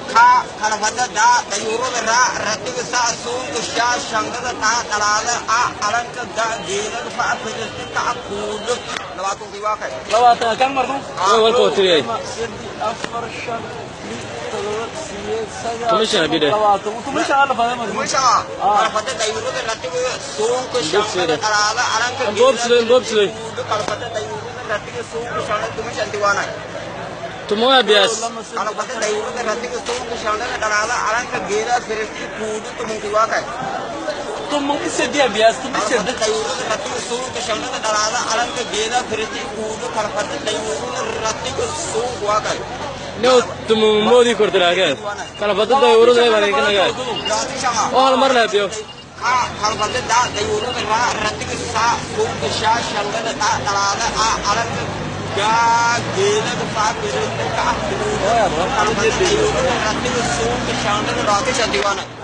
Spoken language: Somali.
Kalau pada dah tayuru merah ratu besar sung kesya shangda tak talala alam ke dah gila kepa pergi tak kudu lawatu diwakai lawatu kang marno wal kotri tumisha bide lawatu tumisha ala faham tumisha kalau pada tayuru ratu sung kesya talala alam ke bobsle kalau pada tayuru ratu sung kesya tumisha diwana Tumoya bias. Kalau pada tayuru ratu sung kesya talala alam ke gila pergi kudu tumungkiwakai तुम इससे दिया बियास तुम इससे tayuru ratu sung kesya talala alam ke gila pergi kudu kalau pada tayuru ratu sung kuwakai No tumu modi kortera ke. Kalau batu da uru da bari kana ga. Oh mar la pio. Kalau pada dah tayuru merah ratu besar sung kesya shangda tak talala alam ke gila kepa pergi tak kudu kalau pada tayuru ratu sung kesya ratu diwana